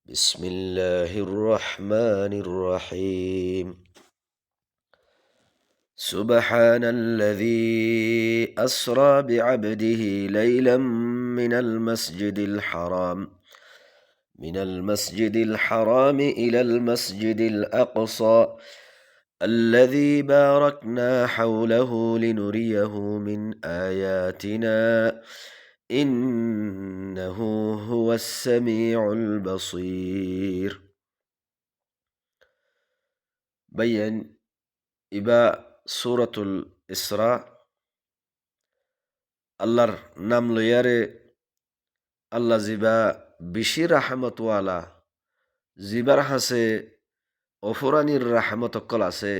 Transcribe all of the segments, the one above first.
بسم الله الرحمن الرحيم سبحان الذي أسرى بعبده ليلا من المسجد الحرام إلى المسجد الأقصى الذي باركنا حوله لنريه من آياتنا إنه هو السميع البصير بين ইবা সূরাতুল ইসরা আল্লাহর নাম লইয়ারে আল্লাহ জিবা বেশি রাহমতওয়ালা জিবার হাসে অফুরানির রাহমত অকল আছে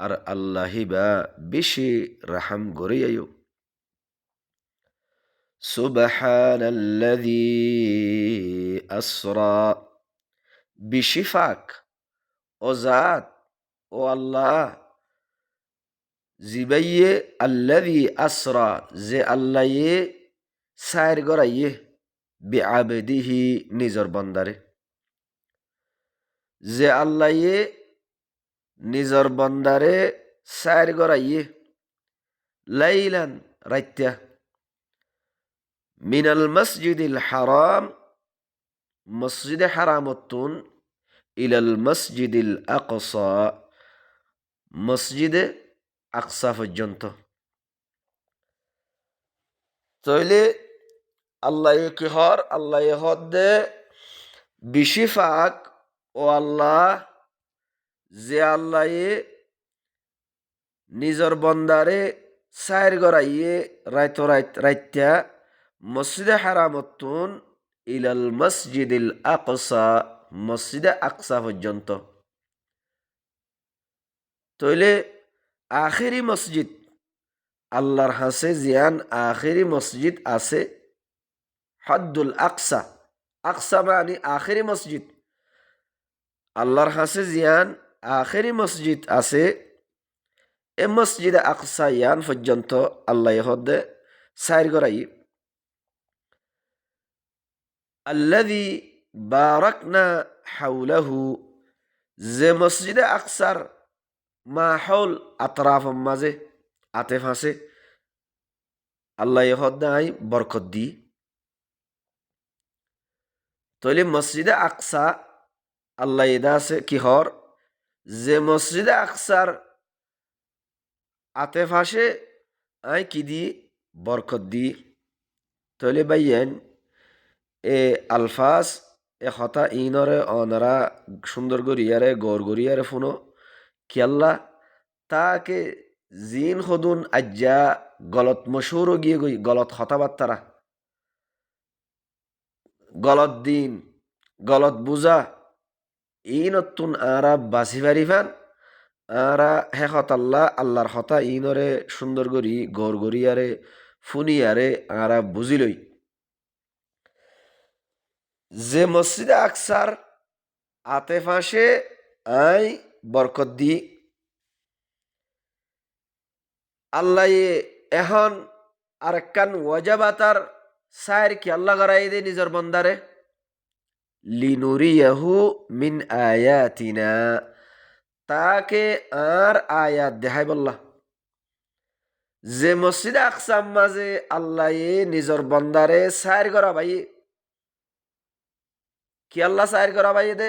আর আল্লাহ হিবা বেশি রাহাম গরিয়ায়ু সুবহানাল্লাযী আসরা বেশি ফাক ও জাত ও আল্লাহ জিবাইয়ে আল্লাযী আসরা যে আল্লাহে সাইর গরাইয়ে বিআবদিহি নিজর বন্দারে যে আল্লাহে নিজর বন্দারে সাইর গরাইয়ে লাইলান রাইত্যা মিনাল মসজিদিল হারাম মসজিদে হারামতুন ইলাল মসজিদিল আকসা মসজিদে আকসা পর্যন্ত তাইলে আল্লাহ কিহর আল্লাহ হদ্দে বেশি ফাক ও আল্লাহ যে আল্লাহ নিজর বন্দারে সাইর গরাইয়ে রাইত্যা মসজিদে হারামতুন ইলাল মসজিদিল আকসা মসজিদে আকসা পর্যন্ত তাইলে আখেরি মসজিদ আল্লাহর হাসে জিয়ান আখেরি মসজিদ আছে হদ্দুল আকসা আকসা মানে আখেরি মসজিদ আল্লাহর হাসে জিয়ান আখেরি মসজিদ আছে এ মসজিদে আকসা ইয়ান পর্যন্ত আল্লাহ হদ্দে সাইর গরাই আল্লাযী বারাকনা হাওলাহু যে মসজিদে আকসার মাহৌল আতরাফ মাঝে আতেফ আছে আল্লাহ হদ্দাই বরকত দি তৈলে মসজিদে আকসা আল্লাহ এদা আছে কিহর যে মসজিদে আকসার আতেফ আসে আই কি দি বরকত দি তৈলে বাইয়েন এ আলফাস এ হতা ইনরে অনরা সুন্দর গরিয়ারে গৌর গরিয়ারে ফুনো কি আল্লাহ তাকে জিন হদুন আজ্জা গলত মশহুর গিয়ে গই গলত হতাবার্তারা গলত দিন গলত বুঝা ইনতুন আরা বাসি পারিফান আরা হেখত আল্লাহ আল্লাহর হতা ইনরে সুন্দর গরি গৌর গরিয়ারে ফুনিয়ারে আরা বুঝিলই যে মসজিদে আকসার আতে ফাঁসে আই বরকত দি আল্লাহ এখন আরেকখান ওয়াজাবাতার সাইর কি আল্লাহ গড়াই দে নিজের বন্দারে লিনুরিয়াহু মিন আয়াতিনা তাকে আর আয়াত দেখাই বললা যে মসজিদে আকসার মাঝে আল্লাহ নিজের বন্দারে সাইর করা ভাই কি আল্লাহ সাইর করা ভাই দে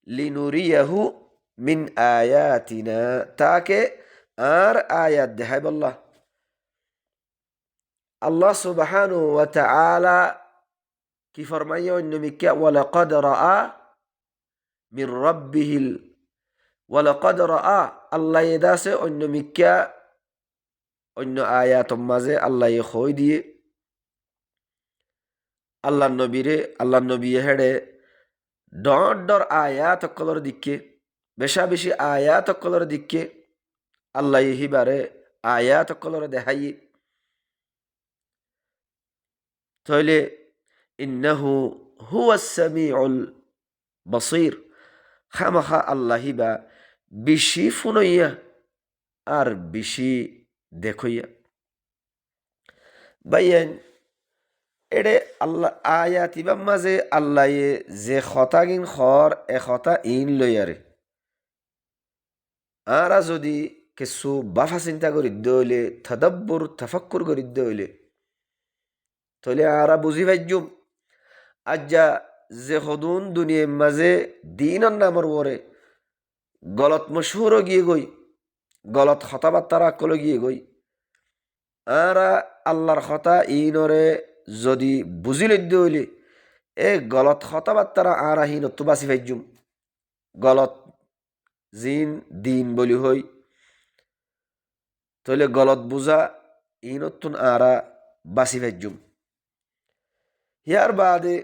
লিনুরিয়াহু মিন আয়াতিনা তাকে আর আয়াত দেখাই বললা আল্লাহ সুবহানাহু ওয়া তাআলা কি ফরমাইয়ে অন্য মিক্কা ওয়ালাকাদ রাআ মির রাব্বিহিল ওয়ালাকাদ রাআ আল্লাহ এদাসে অন্য মিক্কা অন্য আয়াত মাঝে আল্লাহ খই দিয়ে আল্লাহ নবী হেডে ডর আয়াত কলর দিকে বেশি আয়াত কলর দিকে আল্লাহ হিবারে আয়াত কলর দেখাই তাহলে ইন্নাহু হুয়াস সামিউল বসির খামাখা আল্লাহ হিবা বেশি ফুনইয়া আর বেশি দেখইয়া বাইয়ান এডে আল্লাহ আয়াত ইবাম মাঝে আল্লাহ যে খতাগিন খর এ খতা ইন লইয়ারে আরা যদি কিছু বাফা চিন্তা করিদ্দে হইলে তদব্বর তফাক্কুর করিদ্দে হইলে তাহলে আরা বুঝি পাইজুম আজ্জা যে হদুন দুনিয়ার মাঝে দিনর নামর ওরে গলত মশহুর গিয়ে গই গলত কথাবার্তারা কলে গিয়ে গই আরা আল্লাহর কথা ইনরে যদি বুঝি লইদ্দে হইলে এ গলত কথাবার্তারা আরা হিনত বাঁচি পাইজুম গলত জিন দিন বলি হই তাহলে গলত বুঝা ইনতুন আরা বাঁচি পাইজুম ইয়ার বাদে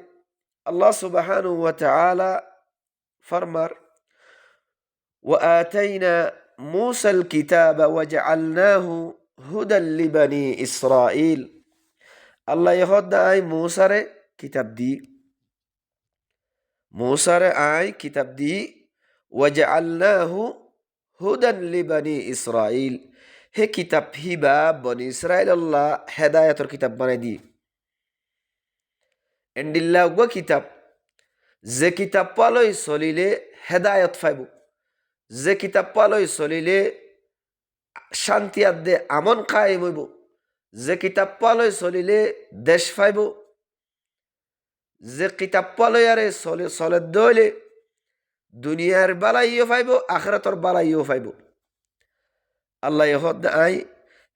আল্লাহ সুবহানাহু ওয়া তাআলা ফরমার وآتينا موسى الكتاب وجعلناه هدى لبني إسرائيل আল্লাহ ইহদ আই মূসারে কিতাব দি মূসারে আই কিতাব দি ওয়াজআলনাহু হুদান লিবানি ইসরাইল হে কিতাব হিবা বনি ইসরাইল আল্লাহ হেদায়তর কিতাব বানাই দি এন্ডিল্লাহ গো কিতাব যে কিতাব পালই চলিলে হেদায়ত ফাইব যে কিতাব পালই চলিলে শান্তি আদে আমন কায়েম হইব যে কিতাব পালই চলিলে দেশ ফাইব যে কিতাব পালয়ারে চলে চলে দইলে দুনিয়ার বালাইও ফাইব আখরাতর বালাইও ফাইব আল্লাহ ইহদ আই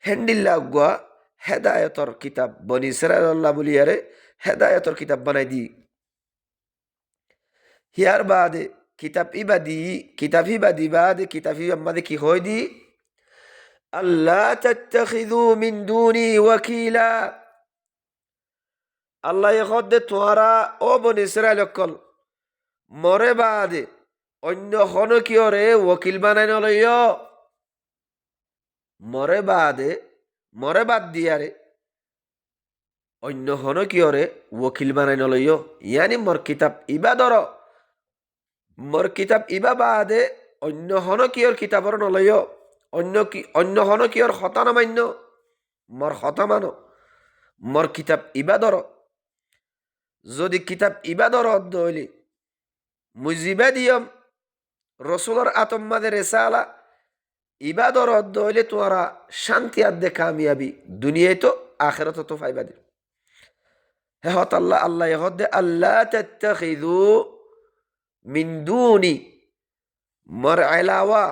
হেন্ডিল্লা গুয়া হেদায়তর কিতাব বনি ইসরাইল আল্লাহ বলিয়ারে হেদায়তর কিতাব বানাই দি হিয়ার বাদে কিতাব হিবাদি বাদে কিতাব হিবাদে কি হয় দি আল্লাহ তাত্তাখিযু মিন দুনি ওয়াকিলা আল্লাহ ইহদ তোয়ারা ও বনি ইসরাইল অকল মরে বাদে অন্য হন কিয়রে ওকিল বানাই নলইয় মরে বাদ দিয়ারে অন্য হন কিয়রে ওকিল বানাই নলইয় ইয়ানি মোর কিতাব ইবা বাদে অন্য হন কিয়র কিতাবর নলইয় অন্য হন কিয়র হতা নামান্য মোর হতা মানো মোর কিতাব ইবা ধর যদি কিতাব ইবা ধর হইলে মুজিবা দিয়ম রসুলর আতম্মাদের রেসালা ইবাদর অর্ধ হইলে তোমারা শান্তি আদে কামিয়াবি দুনিয়ায় তো আখেরাত তো ফাইবা দিল হে হত আল্লাহ আল্লাহ হদে আল্লাহ তাত্তাখিযু মিন দুনি মর আলাওয়া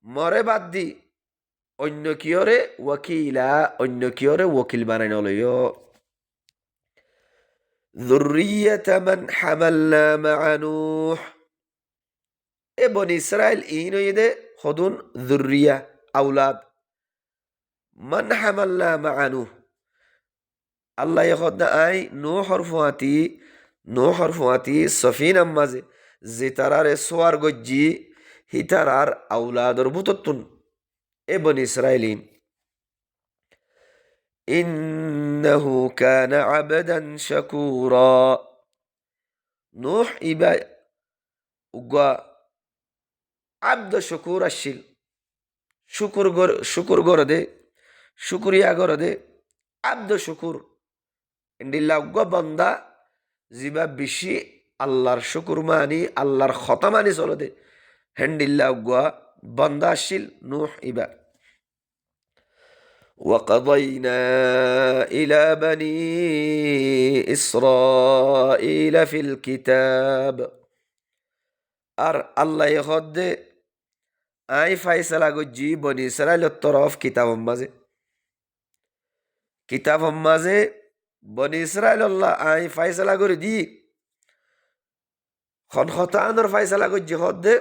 মরে বাদ দি অন্য কিয়রে ওয়াকিলা অন্য কিয়রে ওকিল বানাই নলইয় যুররিয়াতা মান হামালনা মা'a নূহ এ বনি ইসরাইল ইন হইদে হদুন যুররিয়া আউলাদ মান হামালনা মা'a নূহ আল্লাহ ইহদ আই নো হরফুয়াতি সফিন আম্মাজে যে তারারে সোয়ার গজ্জি হি তারার আউলাদর বুততুন এ বনি ইসরাইলিন ইন্নাহু কানা আবদান শাকুরা নূহ ইবা উগা আব্দ শুকুর আসিল শুকুর গরদে শুকুরিয়া গরদে আব্দ শুকুর ইন্দিল্লা উগা বন্দা জিবা বেশি আল্লাহর শুকুর মানি আল্লাহর খতা মানি চলো দে হেন্ডিল্লা উগা বন্দা আসিল নূহ ইবা وقضينا إلى بني إسرائيل في الكتاب আর আল্লাহ হদ্দে আই ফাইসালা গজ্জি বনি ইসরাইলের তরফ কিতাব মাঝে বনি ইসরাইল আল্লাহ আই ফাইসালা করে দি খতানোর ফাইসালা গজ্জি হদ্দে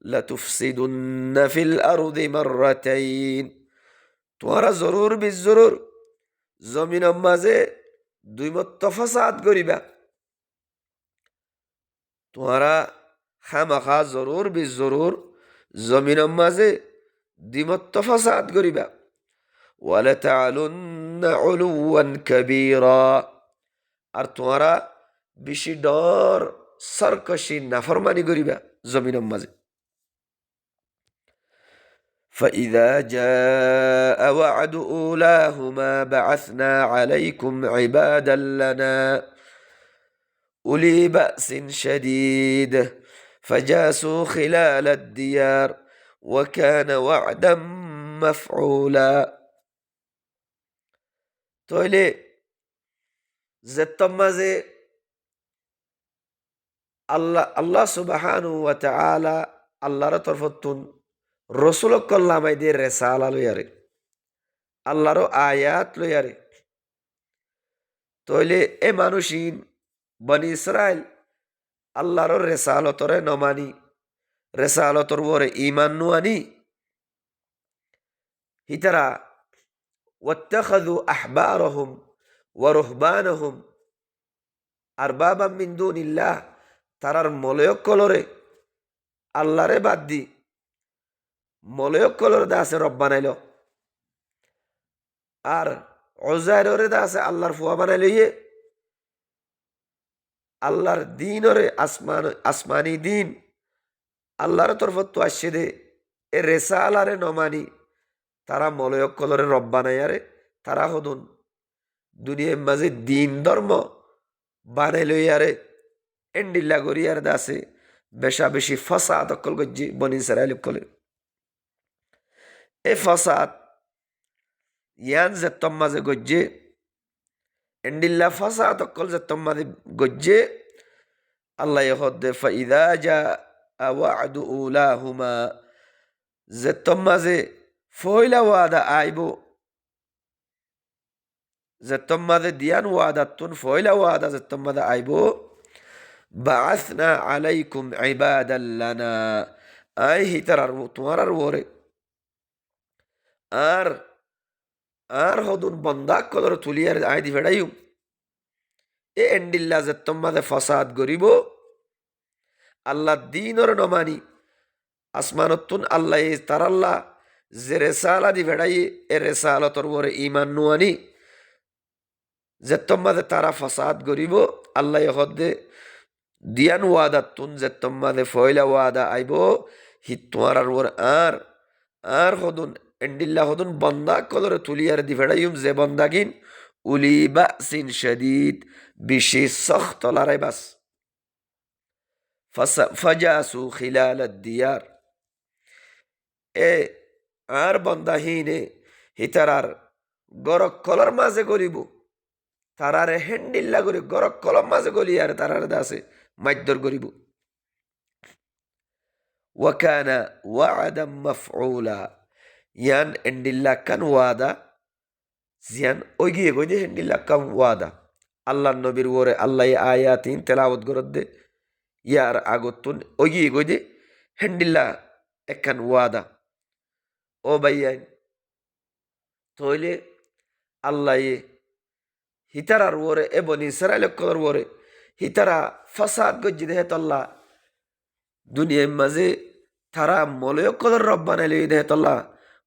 লাতুফসিদুন্না ফিল আরদি মাররাতাইন তোমরা জরুর বিজরুর জমিনের মাঝে দুই মত ফাসাদ করিবা তোমরা খামাখা জরুর বিজরুর জমিনের মাঝে দ্বিমত ফাসাদ করিবা ওয়ালাতালুন্না উলুওয়ান কাবীরা আর তোমরা বেশি ডর সরকশি নাফরমানি করিবা জমিনের মাঝে فإذا جاء وعد أولاهما بعثنا عليكم عبادا لنا أولي بأس شديد فجاسوا خلال الديار وكان وعدا مفعولا. তাহলে যেতম মাঝে আল্লাহ সুবহানাহু ওয়া তাআলা আল্লাহর তরফতুন রসুল কল্লামাইদের রেসালা লইয়ারে আল্লাহর আয়াত লইয়ারে তইলে এ মানুষিন বনি ইসরাইল আল্লাহর রেসালতরে নমানি রেসালতর ওরে ঈমান নুয়ানি হিতারা ওয়াত্তাখাযু আহবারহুম ওয়া রুহবানহুম আরবাবাম মিন দুনিল্লাহ তারার মলয়ক কলরে আল্লাহরে বাদ দি মলয়ক কলর দাসে রব বানাইল আর উযাইররে দাসে আল্লাহর ফুয়া বানাইল ইয়ে আল্লাহর দিনরে আসমানি দিন আল্লাহর তরফত তো আসছে দে এ রেসালারে নমানি তারা মলয়ক কলরে রব বানাইয়ারে তারা হদুন দুনিয়ার মাঝে দিন ধর্ম বানাই লইয়ারে এন্ডিল্লা গরিয়ার দাসে বেশা বেশি ফসাদ অকল গজ্জি বনি ইসরাইল কলে এ ফসাদ ইয়ান যেতম মাঝে গজ্জে এন্ডিল্লা ফসাদ অকল যেতম মাঝে গজ্জে আল্লাহ হদ্দে ফাইদা জা ওয়াদু উলাহুমা যেতম মাঝে ফয়লা ওয়াদা আইব যেতম মাঝে দিয়ান ওয়াদাতুন ফয়লা ওয়াদা যেতম মাঝে আইব বাআসনা আলাইকুম ইবাদাল লানা আই হিতার তোমার ওরে আর আর হদুন বন্দা কলর তুলিয়ার আই দি ফেড়াইম এ এন্ডিল্লা যেতম মাঝে ফসাদ গরিব আল্লাহ দিনর নমানি আসমানতুন আল্লাহ তারাল্লাহ যে রেসালা দি ফেড়াই এ রেসালতর ওরে ঈমান নুয়ানি যেতম মাঝে তারা ফসাদ গরিব আল্লাহ হদ্দে দিয়ান ওয়াদাতুন যেতম মাঝে ফয়লা ওয়াদা আইব হি তোমার ওর আর হদুন এন্ডিল্লা হদুন বন্দা কলরে তুলিয়ার দি ফেড়াইম যে বন্দাগিন উলি বাসিন শদীদ বেশি সখ্ত লড়াই বাস ফাজাসু খিলাল দিয়ার এ আর বন্দাহীনে হিতারার গরক কলর মাঝে গরিব তারারে হেন্ডিল্লা করি গরক কলম মাঝে গলি আর তারার দাসে মাইদ্যর গরিব ওয়াকানা ওয়াদাম মাফউলা ইয়ান এন্ডিল্লা কান ওয়াদা জিয়ান ওই গিয়ে গই দে হেন্ডিল্লা কাম ওয়াদা আল্লাহ নবীর ওরে আল্লাহ আয়াতিন তেলাওয়াত গরদ দে ইয়ার আগতুন ওই গিয়ে গই দে হেন্ডিল্লা একখান ওয়াদা ও ভাইয়ান তইলে আল্লাহ হিতারার ওরে এ বনি ইসরাইল কলর ওরে হিতারা ফাসাদ গজ্জি দেহে তল্লা দুনিয়ার মাঝে তারা মলয়ক কলর রব বানাইলে দেহে তল্লা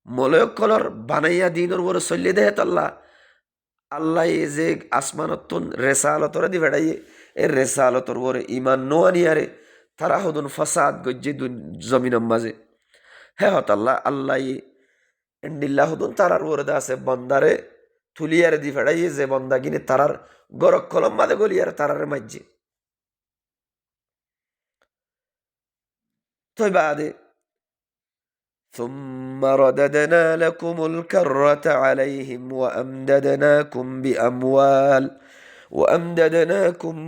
মলয়ক কলর বানাইয়া দিনর ওরে চলিয়ে দেহে তল্লা আল্লাহ যে আসমানতুন রেসালতর দি ভেড়াইয়ে এ রেসালতর ওরে ইমান নোয়ানিয়ারে তারা হদুন ফাসাদ গজ্জি জমিনের মাঝে হে হতাল্লাহ আল্লাহ এন্ডিল্লা হদুন তারার ওরে দাসে বন্দারে তুলিয়ার দি ফেড়াইয়ে যে বন্দা গিনে তারার গরক কলম মাদে গলিয়ার তারার মাঝে তই বাদে ثم رددنا لكم الكرة عليهم وأمددناكم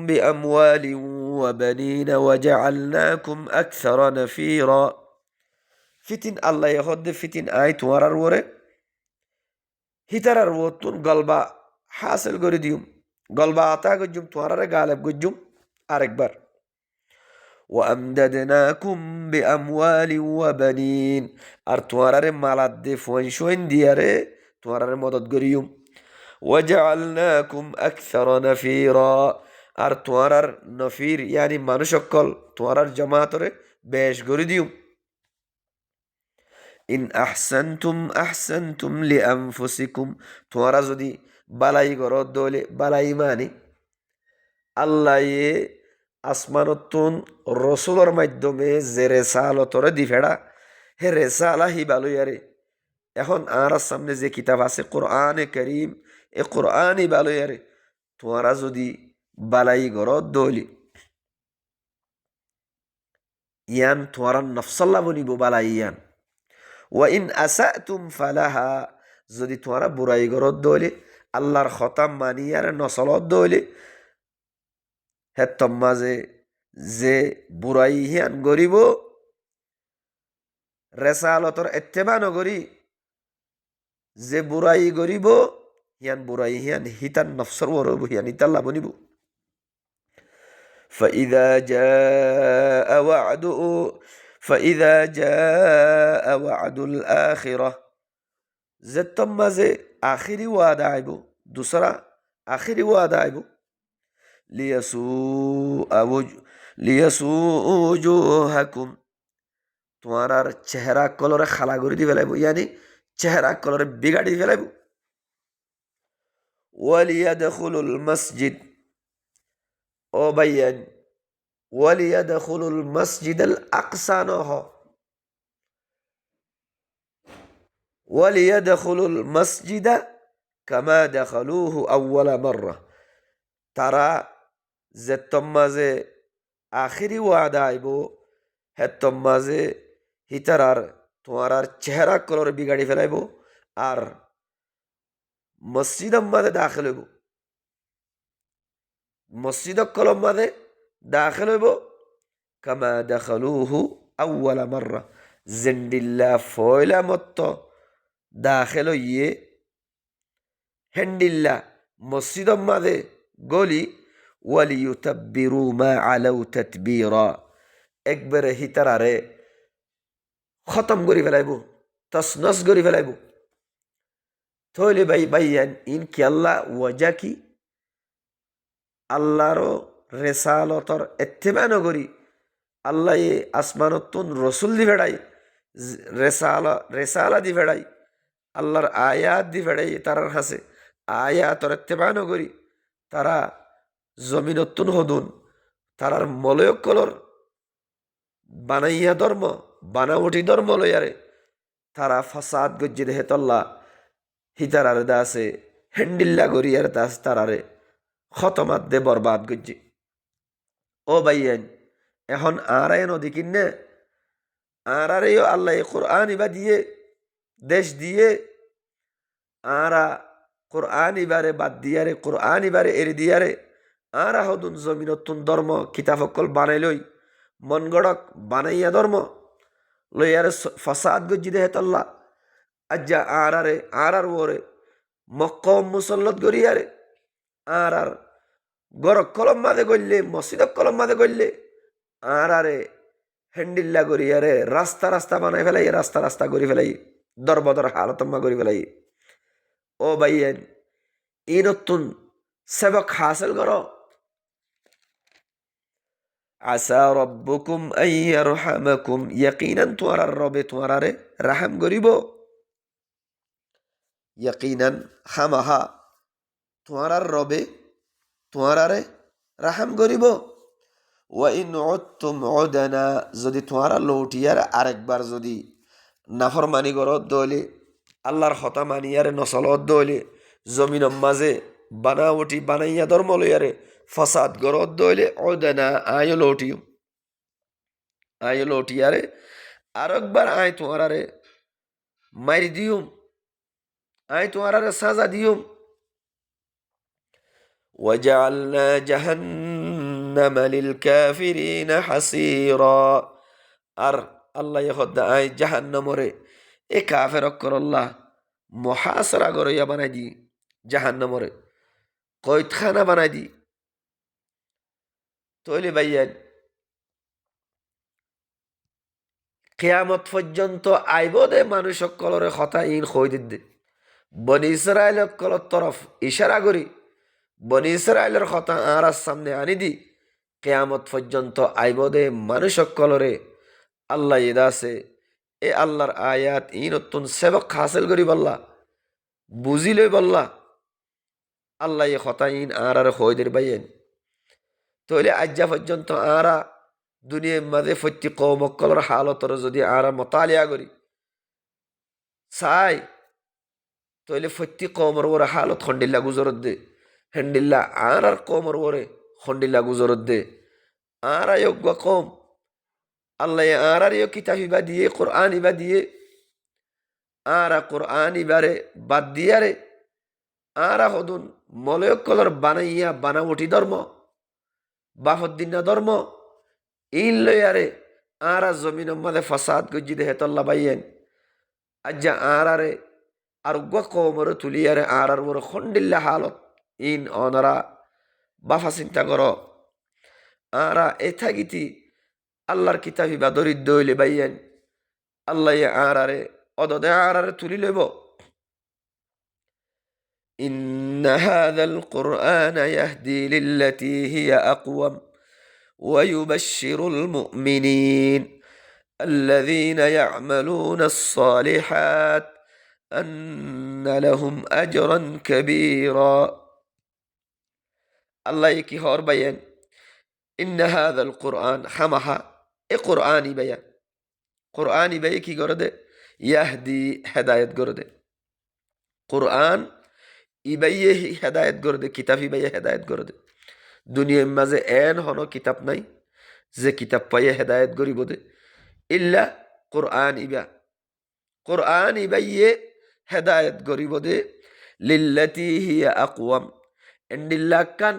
بأموال وبنين وجعلناكم أكثر نفيرا فتن الله يهد فتن آيت ورر وره হিতারার ওতুন গলবা হাসিল করে দিউম গলবা আতা গজ্জুম তোমারে গালেব গজ্জুম আরেকবার وأمددناكم بأموال وبنين আর তোমারে মালাদ দে ফোন দিয়ারে তোমারে মদদ করিউম وجعلناكم أكثر نفيرا আর তোমার নফির ইয়ানি মানুষ সকল তোমার জামাতরে বেশ করে দিউম ইন আহসানতুম আহসানতুম লিআনফুসিকুম তোমরা যদি বালাই করো দলে বালাই মানি আল্লাহ আসমানতুন রসুলর মাধ্যমে যে রেসালতরে দি ফেড়া হে রেসালা হি বালুয়ারে এখন আর সামনে যে কিতাব আছে কোরআনে করিম, এ কোরআনই ভালো ইয়ারে তোমরা যদি বালাই গরত দলি ইয়ান তোমরা নফসাল্লা বনিব বালাই ইয়ান ওয়া ইন আসাতুম ফালাহা, যদি তোমরা বুড়াই গরত দলি আল্লাহর খতাম মানিয়ার নসলত দলি হেতম মাঝে যে বুড়াই হিয়ান গরিব রেসালতর এত্তেবা নগরী যে বুড়াই গরিব হিয়ান বুড়াই হিয়ান হিতান নফসর ওরব হিয়ান ইতাল্লা বনিব فإذا جاء وعد فإذا جاء وعد الآخرة زتم مازه آخری وعده আইবো দুসরা আখেরি ওয়াদা আইবো লিয়াসুউ উজুহাকুম তোমার চেহারা কলরে খালা করে দি ফেলাইব ইয়ানি চেহারা কলরে বিগাড়ি ফেলাইব ওয়ালিয়াদখুলুল মসজিদ ও ভাইয়ান ওয়ালিয়াদখুলুল মসজিদাল আকসা নহ ওয়ালিয়াদখুলুল মসজিদা কামা দখলুহু আউওয়ালা মাররা, তারা যে মাঝে আখিরি ওয়াদা আইব হেতম মাঝে হিতারার তোমার আর চেহারা কলর বিগাড়ি ফেলাইব আর মসজিদ মাঝে দাখিল হইব মসজিদ কলম মাঝে দাখিল হইব কামা দখলুহু আউওয়ালা মাররা জেন্ডিল্লা ফয়লা মত্ত দাখিল হইয়ে হেন্ডিল্লা মসজিদ মাঝে গলি ওয়ালিউতাব্বিরু মা আলাউ তাতবীরা একবারে হিতারারে খতম করে ফেলাইব তসনস করে ফেলাইব তাহলে ভাইয়ান ইন কি আল্লাহ ওয়াজা কি আল্লাহর রেসালতর এত্তেবা নগরী আল্লাহ এ আসমানতুন রসুল দি ফেড়াই রেসালা দি ফেড়াই আল্লাহর আয়াত দি ফেড়াই তারার হাসে আয়াতর এত্তেবা নগরী তারা জমিনতুন হদুন তারার মলয় কলর বানাইয়া ধর্ম বানাউটি ধর্ম লয়ারে তারা ফাসাদ গজ্জি দেহে তল্লা হিতারারে দাসে হেন্ডিল্লা গরিয়ার দাস তারারে খতমাত দে বরবাদ গজ্জি ও ভাইয়ান এখন আরায় নদী কিনে আরারেও আল্লাহ কোরআন ইবা দিয়ে দেশ দিয়ে আরা কোরআন ইবারে বাদ দিয়ারে কোরআন ইবারে এরি দিয়ারে আরা হদুন জমিনতুন ধর্ম কিতাবকল বানাই লই মন গড়ক বানাইয়া ধর্ম লইয়ারে ফসাদ গজ্জি দেহে তল্লা আজ্জা আরার ওরে মক্কম মুসল্লত গরিয়ারে আর গরক কলম মাদে গড়লে মসজিদ কলম মাদে গড়লে আরে হেন্ডিল্লা গরিয়ারে রাস্তা রাস্তা বানাই ফেলাই রাস্তা রাস্তা গড়ি ফেলাই দরবদর হালতম্মা গড়ি ফেলাই ও ভাইয়েন ই নতুন সেবক হাসিল করো আসা রব্বুকুম আইয়ারহামাকুম ইয়াকিনান তোমার রবে তোমারে রাহাম করিব ইয়াকিনান হামাহা তোমার রবে তোমারে রাহাম করিব ওয়াইন উদতুম উদনা, যদি তোমারা লৌটিয়ার আরেকবার যদি নাফরমানি গরত দলে আল্লাহর হতা মানিয়ারে নসলত দলে জমিন মাঝে বানাউটি বানাইয়া ধর্ম লইয়ারে ফসাদ গরত দলে উদনা আয় লৌটিয়ারে আরেকবার আয় তোমারে মারি দিউম আয় তোমারে সাজা দিউম وجعلنا جهنم للكافرين حصيرا আর আল্লাহ ইহদ আই জাহান্নামরে এ কাফের অক্ষর আল্লাহ মহাসরা গরইয়া বানাই দি জাহান্নামরে কয়তখানা বানাই দি তৈলি ভাইয়ান কেয়ামত পর্যন্ত আইব দে মানুষ সকলরে কথা ইন খই দিদ্দে বনি ইসরায়েল সকলের তরফ ইশারা করি বনি ইসরায়েলের কথা আর সামনে আনি দি কেয়ামত পর্যন্ত আইব দে মানুষ সকলরে আল্লাহ ইদাসে এ আল্লাহর আয়াত ই নতুন সেবক হাসিল করি বললা বুঝি লই বললা আল্লাহ এ কথা ইন আর হইদের বাইয়েন তইলে আজ্জা পর্যন্ত আরা দুনিয়ার মাঝে প্রতি কৌমকলর হালতর যদি আরা মতালিয়া করি চাই তইলে ফত্যি কমর ওরে হালত খন্ডিল্লা গুজরত দে হেন্ডিল্লা আর কমর ওরে খন্ডিল্লা গুজরত দে আর আয়োগ্য কম আল্লাহ আর কিতাব ইবা দিয়ে কোরআন ইবা দিয়ে আর কোরআন ইবারে বাদ দিয়ারে আর হদুন মলয়ক কলর বানাইয়া বানাওটি ধর্ম বাফদ্দিনা ধর্ম ইন লয়ারে আর জমিন মাদে ফাসাদ গজ্জি দে হেতল্লা বাইয়েন আজ্জা আরে আর উগ্র কমরে তুলিয়ারে আর ওর খন্ডিল্লা হালত ইন অনারা বাফা চিন্তা কর আরা এ থাকি আল্লাহর কিতাবি বা দরিদ্র হইলে বাইয়েন আল্লাহ আরে অদদে আরে তুলি লইব إن هذا القرآن يهدي للتي هي أقوم ويبشر المؤمنين الذين يعملون الصالحات أن لهم أجرا كبيرا الله يكي هور بيان إن هذا القرآن خمها قرآن بيان قرآن بيان كي قرده يهدي هداية قرده قرآن ইবাইয়ে হেদায়ত করে দে কিতাব ইবাইয়ে হেদায়ত করে দে দুনিয়ার মাঝে এন হন কিতাব নাই যে কিতাব পাইয়ে হেদায়ত করিব দে ইল্লা কোরআন ইবাইয়ে হেদায়ত করিব দে লিল্লাতি হিয়া আকওয়াম এন্ডিল্লা কান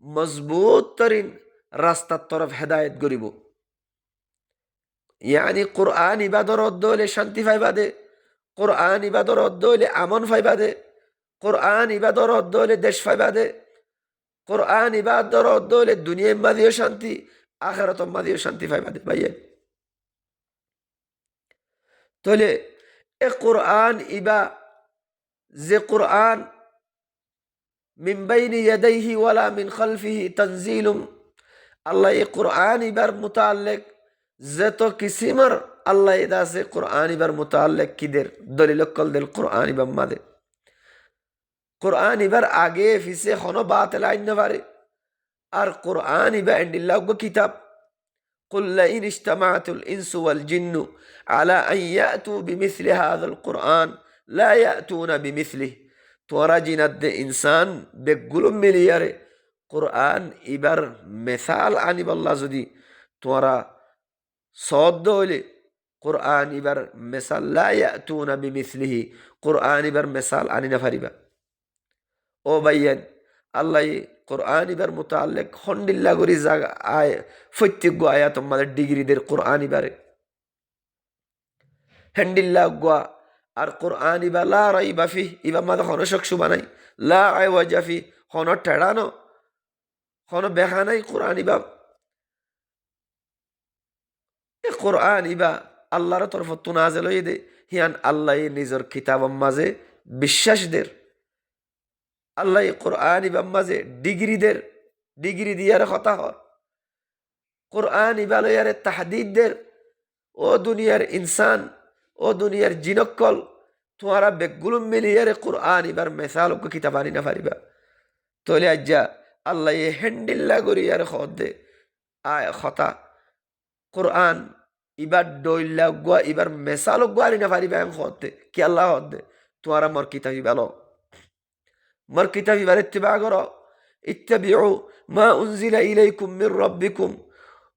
মজবুত তরিন রাস্তার তরফ হেদায়ত করিব ইয়ানি কোরআন ইবাদর অদ্দলে শান্তি ফাইবা দে কোরআন ইবাদর অদ্দলে আমন ফাইবা দে কোরআন ইবাদর অদ্দলে দেশ ফাইবা দে কোরআন ইবাদর অদ্দলে দুনিয়ার মাঝেও শান্তি আখিরাত মাঝেও শান্তি ফাইবা দে ভাইয়া তাহলে এ কোরআন ইবা যে কোরআন মিন বাইনি ইয়াদাইহি ওয়ালা মিন খালফিহি তানজিলুম আল্লাহ এ কোরআন ইবার মুতাল্লিক যত কিসিমার আল্লাহ ইদাসে কোরআন ইবার মুতাল্লিক কিদের দলিল কল দিল কোরআন ইবার মাদে কোরআন ইবার আগে ফিসে হনো বাতিল আইন পারে আর কোরআন ইবা এন্ডিল্লাহ কিতাব قل لئن اجتمعت الإنس والجن على أن يأتوا بمثل هذا القرآن لا يأتون بمثله تورا جناد إنسان بقلوب مليار قرآن إبر مثال عن الله زدي تورا صد دولي قرآن إبر مثال لا يأتون بمثله قرآن إبر مثال عن نفربا ও ভাইয়েন আল্লাহ কোরআন ইবার মুতাল্লিক খন্ডিল্লা করি জায়গা আয় প্রত্যেক আয়াত আমাদের ডিগ্রিদের কোরআন ইবারে হ্যান্ডিল্লা গুয়া আর কোরআন ইবা লা রাইবা ফি ইবা মাদে হন শকসু বানাই লা আইওয়াজা ফি হন ঠেড়ানো হন বেখানাই কোরআন ইবা এ কোরআন ইবা আল্লাহর তরফ তু নাযিল হই দে হিয়ান আল্লাহ নিজের কিতাব মাঝে বিশ্বাসদের আল্লাহ কোরআন ইবার মাঝে ডিগ্রি দিয়ার কথা হর কোরআন ইবালয়ারে তাহাদিদদের ও দুনিয়ার ইনসান ও দুনিয়ার জিনক্কল তোমারা বেগুলুম মিলিয়ারে কোরআন ইবার মেসাল কিতাব আনি না পারিবা তলে আজ্জা আল্লাহ হেন্ডিল্লা করিয়ার দে আয় কথা কোরআন ইবার ডইল্লা গুয়া ইবার মেসাল গুয়া আনি না পারিবা এম দে কি আল্লাহ দে তোমারা মর কিতাব ইবালো مر كتاب يبقى اتباع قرأ اتبعوا ما أنزل إليكم من ربكم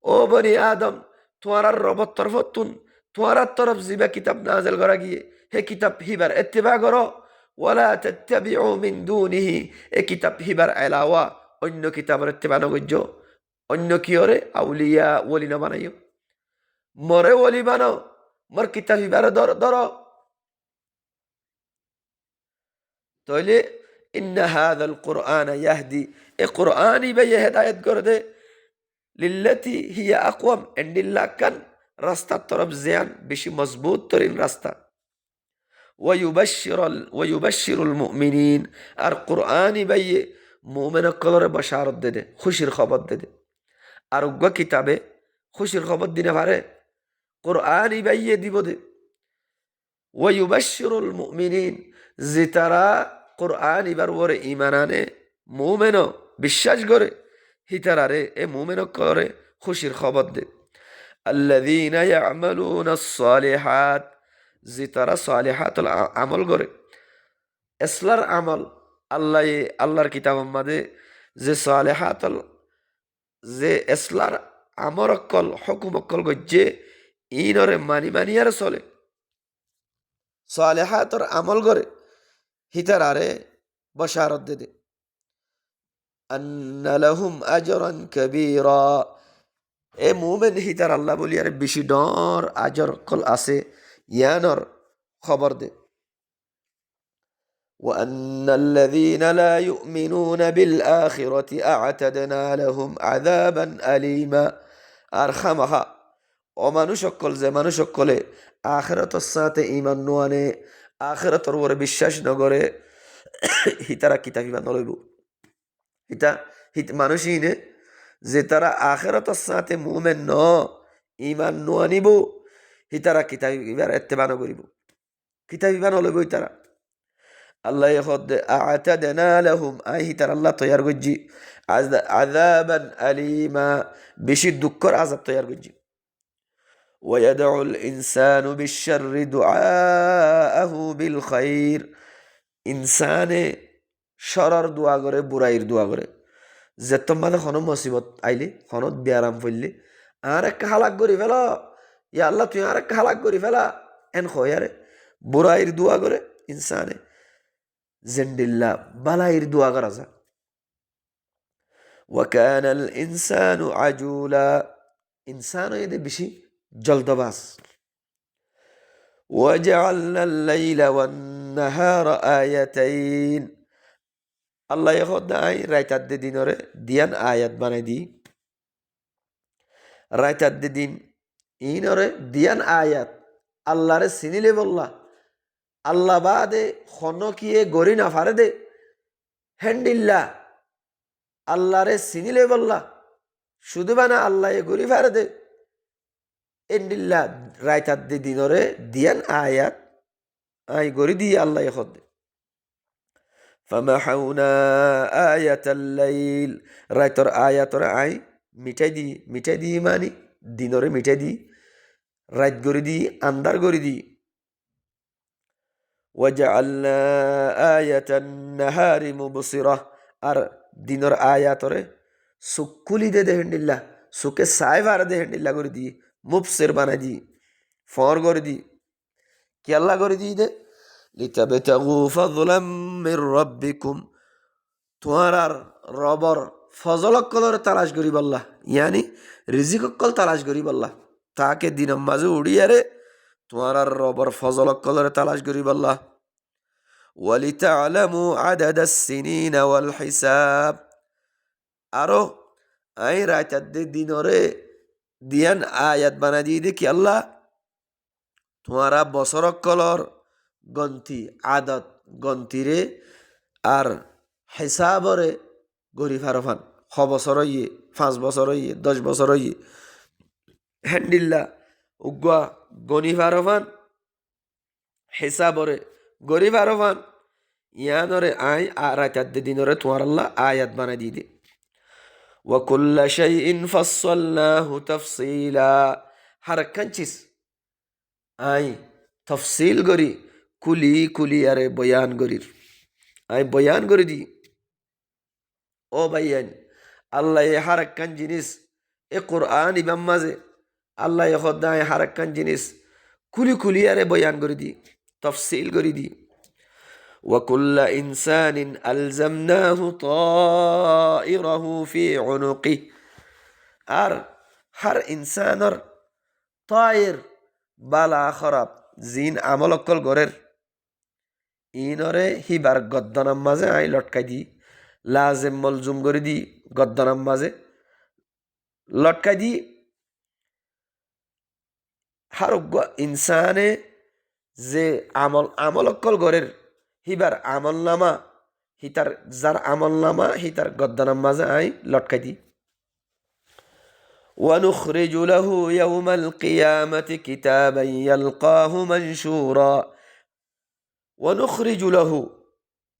أو بني آدم توارى الرب الطرفتن توارى الطرف زبا كتاب نازل قرأي هي كتاب هبر اتباع قرأ ولا تتبعوا من دونه هي كتاب هبر علاوة أنه كتاب اتباع نجو أنه كيوري أولياء ولي نبانيو مر ولي بانو مر كتاب هبر در تولي إن هذا القرآن يهدي القرآن بي هداية قرده للتي هي أقوم إن الله كان رستا طرف زيان بشي مظبوط ترين رستا ويبشر المؤمنين القرآن بي مؤمن قلر بشارت دده خوشير خبط دده أرقوا كتابه خوشير خبط دينا فاره قرآن بي دي بده ويبشر المؤمنين زترا কোরআন ইবার ওরে ইমানানে মুমেনো বিশ্বাস করে হিতারারে এ মুমেনো করে খুশির খবর দে আল্লাযীনা ইয়ামালুনা আস-সালিহাত যে তারা সালেহাতুল আমল করে এসলার আমল আল্লাহ আল্লাহর কিতাব মাদে যে সালেহাতুল যে এসলার আমর অক্কল হকুম অক্কল গজ্জে ইনরে মানি মানিয়ারে চলে সালেহাতর আমল করে হিতার আরে বশারত দে দে আন্না লাহুম আজরান কাবীরা এ মুমিন হিতার আল্লাহ বলি আরে বেশি ডর আজর কল আছে ইয়ানর খবর দে وأن الذين لا يؤمنون بالآخرة أعتدنا لهم عذابا أليما أرخمها ومانوش অক্কল যে মানুষ অক্কলে আখিরাতের সাথে ঈমান নোয়ানে আখিরাতের উপরে বিশ্বাস নগরে হিতারা কিতাব ইমান নলইব হিতা মানুষই নে যে তারা আখিরাতের সাথে মুমিন ন ঈমান নোয়ানিব হিতারা কিতাব ইবার ইত্তেবা নগরিব কিতাব ইমান নলইব তারা আল্লাহ খদ আ'তাদনা লাহুম আই হিতার আল্লাহ তৈয়ার গজ্জি আযাবান আলিমা বেশি দুঃখর আযাব তৈয়ার গজ্জি ويدعو الإنسان بالشر دعاءه بالخير ইনসানে সরার দোয়া করে বুড়াইর দোয়া করে যেতম মানে কোনো মুসিবত আইলে কোনো ব্যারাম পড়লে আর একটা হালাক করি ফেলা ইয়া আল্লাহ তুই আর একটা হালাক করি ফেলা এন খয়ারে বুড়াইর দোয়া করে ইনসানে জেন্ডিল্লা বালাইর দোয়া করা যা وكان الإنسان عجولا إنسان يدي بشي জলদবাজ وجعلنا الليل والنهار آيتين আল্লাহ এখন আই রাইতার দিনরে দিয়ান আয়াত বানাই দি রাইতার দিন ইনরে দিয়ান আয়াত আল্লাহরে চিনিলে বললা আল্লাহ বাদে খনকিয়ে গড়ি না ফারে দে হ্যান্ডিল্লা আল্লাহরে চিনিলে বললা শুধু বানা আল্লাহ গড়ি ফারে দে এন্ডিল্লা রাইতার দিনরে দিয়ান আয়াত আই গড়ি দি আল্লাহ এখন فمحونا آية الليل رايتر آياتر آي মিটাই দি মানি দিনরে মিটাই দি রাত গড়ি দি আন্দার গড়ি দি وجعلنا آية النهار مبصرة আর দিনর আয়াতরে সুকুলি দে দেহেন্ডিল্লা সুকে সাই ভার দেহেন্ডিল্লা গড়ি দি মুবসির বানাই দি ফর গড়ি দি কি আল্লাহ গড়ি দি দে লিতাবতাগু ফাযলাম মির রাব্বিকুম তোমার রবর ফজলকলর তালাশ করি বললা ইয়ানি রিজিককল তালাশ করি বললা তাকে দিনের মাঝে উড়িয়ারে তোমার রবর ফজলকলর তালাশ করি বললা ওয়ালিতাআলামু আদাদাস সিনিনা ওয়াল হিসাব আরো আই রাইতার দিনরে দিয়ান আয়াত বানা দিয়ে দেখি আল্লাহ তোমারা বছরকলর গন্তি আদত গন্তিরে আর হিসাবরে গরি ফারফান 6 বছর হইয়ে 5 বছর হইয়ে 10 বছর হইয়ে হ্যান্ডিল্লা উগুয়া গনি ফারফান হিসাবরে গরি ফারফান ইয়ানরে আই আরাকাত দিনরে তোমার আল্লাহ আয়াত বানাই দিয়ে দে وكل شيء فصلناه تفصيلا هر كنچس আই তফসিল গরি কুলি আরে বয়ান গরির আই বয়ান গরি দি ও ভাইয়ান আল্লাহ হার একখান জিনিস এ কোরআন ইমাম মাঝে আল্লাহ খোদায় হার একখান জিনিস কুলি আরে বয়ান করে দি তফসিল করে দি وكل إنسان ألزمناه طائره في عنقه আর হার ইনসানর طائر বালা খরাব জিন আমল অকল গরের ইনরে হিবার গদ্দনাম মাঝে আই লটকাই দি লাজেম মলজুম করে দি গদ্দনাম মাঝে লটকাই দি হার ইনসানে যে আমল অকল গরের হিবার আমল নামা হিতার যার আমল নামা হিতার গদ্দনাম মাঝে আই লটকাই দি ونخرج له يوم القيامة كتابا يلقاه منشورا ونخرج له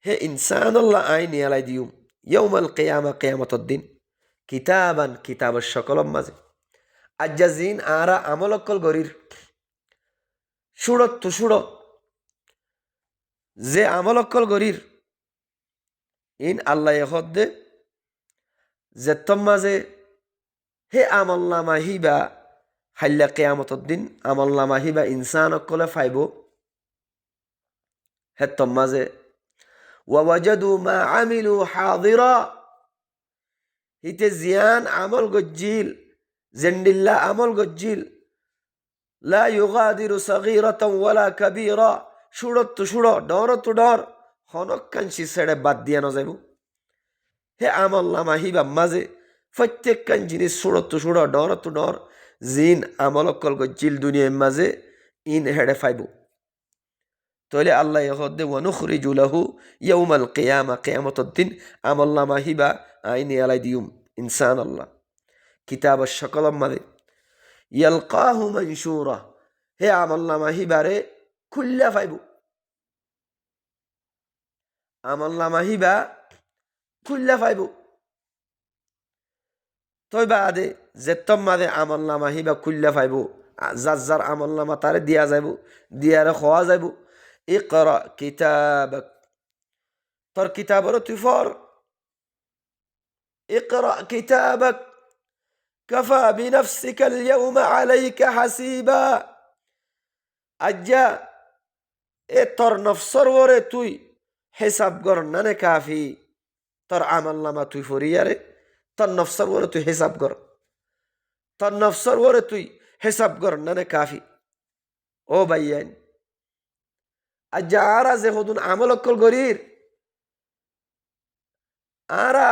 হে ইনসান আল্লাহ আইনি আলাই দিউম ইয়াউমাল কিয়ামা কিয়ামতদ দিন কিতাবের সকল মাঝে আজ্জাজিন আরা আমল অকল গরির সুরত সুর যে আমলকল গরির ইন আল্লাহ হদ্দে যে মাঝে হে আমল্লা মাহিবা হাল্লা কেয়ামতর দিন আমল্লা মাহিবা ইনসান অকলে ফাইব হে মাঝে ওয়াজাদু মা আমিলু হাদিরা হিতে জিয়ান আমল গজ্জিল জেন্ডিল্লা আমল গজ্জিল লা ইউগাদিরু সাগীরাতান ওয়ালা কাবীরা সুরত সুড় ডর তো ডর হনকাঞ্চি ছেড়ে বাদ দিয়া না যাইব হে আমল্লা মাহিবা মাঝে প্রত্যেকখান জিনিস সুরত সুড় ডর তো ডর জিন আমলকল গজ্জিল দুনিয়ার মাঝে ইন হেডে ফাইব তাহলে আল্লাহ হদ্দে ওয়ানুখরিজু লাহু ইয়াউমাল কিয়ামা কিয়ামতের দিন আমল্লা মাহিবা আইনি আলাই দিউম ইনসান আল্লাহ কিতাব সকলম মাঝে ইয়ালকাহু মানশুরা হে আমল্লা মাহিবারে খুল্লা ফাইব আমল্লা মাহিবা খুল্লা ফাইব তই বাদে যেতম মাদে আমল্লা মাহিবা খুল্লা ফাইব যার যার আমল্লামা তারে দিয়া যাইব দিয়ারে খোয়া যাইব ইকরা কিতাবাক তোর কিতাবরে তুই ফর ইকরা কিতাবাক কাফা বিনফসিকা আল-ইয়াওমা আলাইকা হাসিবা আজ্জা এ তোর নফসর ওরে তুই হিসাব কর নানে কাফি তোর আমল্লামা তুই ফরিয়ারে তোর নফসর ওরে তুই হিসাব কর তোর নফসর ওরে তুই হিসাব কর নানে কাফি ও ভাইয়ান আজ্জা আরা যে হদুন আমলকল গরির আরা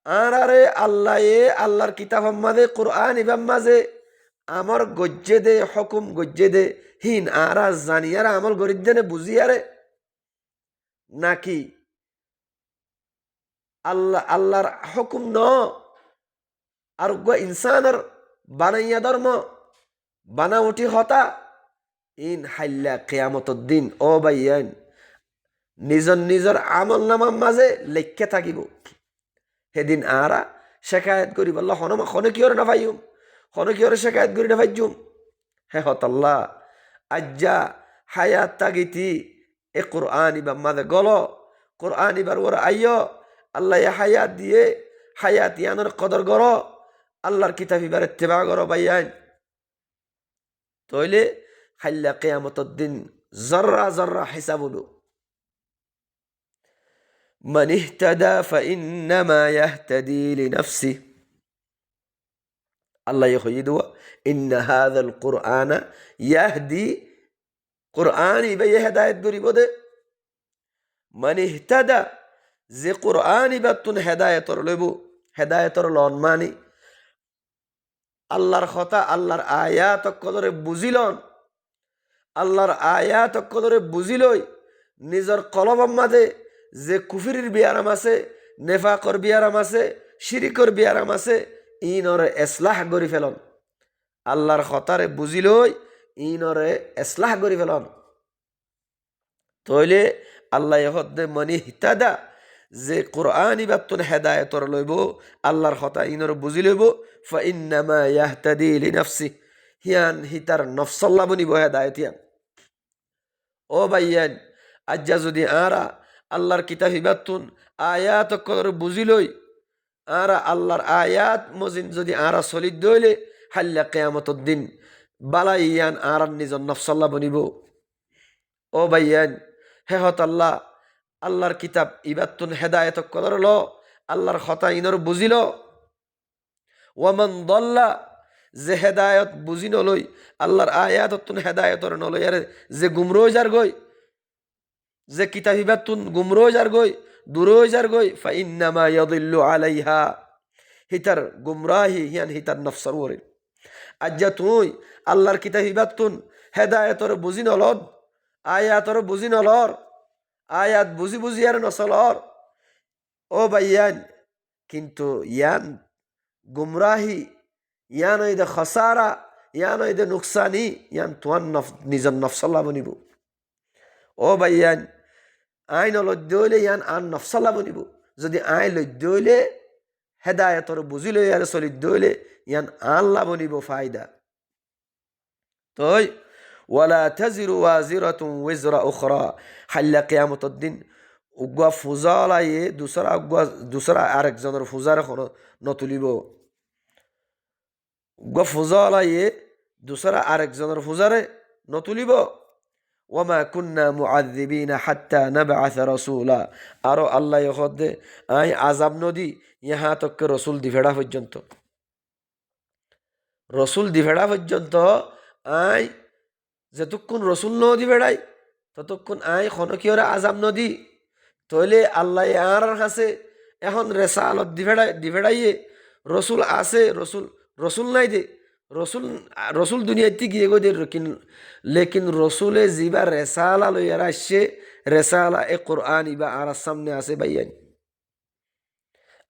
আরারে আল্লাহ আল্লাহর কিতাব মাঝে কোরআন ইবাম মাঝে আমার গজ্জে দে হকুম গজ্জে দে হিন আরা জানিয়ারা আমল গরির দেনে বুঝিয়ারে নাকি আল্লাহ আল্লাহর হুকুম ন আর ইনসানের বানাইয়া ধর্ম বানা উঠি হতা ইন হাল্লা কিয়ামতর দিন ও ভাইয়ান নিজর নিজর আমল নামার মাঝে লেখে থাকিব সেদিন আরা শেখায়ত করি বলল হনে কিয়র না ভাইম হনে কিয়র শেখায়ত করি না ভাইজুম হে হতাল্লাহ আজ্জা হায়াত তাগিতি এ কোরআন ইবার মাঝে গল কোরআন ইবার ওরা আইয় আল্লাহ হায়াত দিয়ে হায়াত ইয়ানোর কদর গর আল্লাহর কিতাব ইবার ইত্তেবা গর ভাইয়ান তইলে হাল্লা কিয়ামতর দিন জর্রা জর্রা হিসাব হলো من اهتدى فإنما يهتدي لنفسه الله يخيدوا إن هذا القرآن يهدي قرآن بي هداية قريبه من اهتدى زي قرآن بطن هداية رلبو هداية رلون ماني আল্লাহর কথা আল্লাহর আয়াত কদরে বুঝিলন আল্লাহর আয়াত কদরে বুঝিলই নিজের কলবের মাঝে যে কুফরির বিয়ারাম আছে নেফাকর বিয়ারাম আছে শিরিকর বিয়ারাম আছে ইনরে এসলাহ করি ফেলন আল্লাহর কথারে বুঝিলই ইনরে এসলাহ করি ফেলন তইলে আল্লাহ হদ্দে মনি হিতাদা যে কোরআন ইবাতুন হেদায়েতর লইব আল্লাহর কথা ইনর বুঝি লইব ফাইন্নামা ইয়াহতাদি লিনাফসি হিয়ান হিতার নফসল্লা বনিব হেদায়েত হিয়ান ও ভাইয়ান আজ্জা যদি আরা আল্লাহর কিতাব ইবাতুন আয়াত কদর বুঝি লই আরা আল্লাহর আয়াত মজিন যদি আরা সলিদ দইলে হাল্লা কিয়ামতর দিন বালা ইয়ান আরার নিজর নফসল্লা বনিব ও ভাইয়ান হে হত আল্লাহ আল্লাহর কিতাব ইবাতুন হেদায়েত কদর ল আল্লাহর কথা ইনর বুঝিল ওয়ামান দল্লা যে হেদায়ত বুঝি নলই আল্লাহর আয়াততুন হেদায়তর নলই আরে যে গুমরো যার গই যে কিতাব ইবাতুন গুমরো যার গই দুরো যার গই ফাইন্নামা ইয়াদিল্লু আলাইহা হিতার গুমরাহি হিয়ান হিতার নফসর ওরে আজ্জা তুই আল্লাহর কিতাব ইবাতুন হেদায়তর বুঝি নলদ আয়াতর বুঝি নলর আয়াত বুঝি বুঝি আর নসলর ও ভাইয়ান কিন্তু ইয়ান গুমরাহি ইয়ান ওইদে খসারা ইয়ান ওইদে নুকসানি ইয়ান তোমার নিজের নফসল্লা বনিব ও ভাইয়ান আইন লজ্জ হইলে ইয়ান আন নফসল্লা বনিব যদি আইন লজ্জ হইলে হেদায়তর বুঝি লই আর চলিত হইলে ইয়ান আল্লাহ বনিব ফায়দা তই ওয়ালা তাজিরু ওয়াজিরাতুন ওয়িজরা উখরা হাল্লা কিয়ামতের দিন উগ্গা ফুজালায়ে দুসরা আরেকজনের ফুজার এখন নতুলিব উগ্গা ফুজালায়ে দুসরা আরেকজনের ফুজারে নতুলিব ওয়ামা কুন্না মুআযযিবিনা হাত্তা নাবআসা রাসূলা আরো আল্লাহ ইহদে আই আযাব নদী ইহা তক রসুল দিভেড়া পর্যন্ত রসুল দিভেড়া পর্যন্ত আই যতক্ষণ রসুল নদী বেড়াই ততক্ষণ আই খনকিয়রে আজাব নদী তইলে আল্লাহ আর হাসে এখন রেসালত দিভেড়াইয়ে রসুল আছে রসুল রসুল নাই দে রসুল রসুল দুনিয়াতে গিয়ে গো দে লেকিন রসুলে যিবা রেসালা লইয়ার আসছে রেসালা এ কোরআন ইবা আর সামনে আছে ভাইয়ান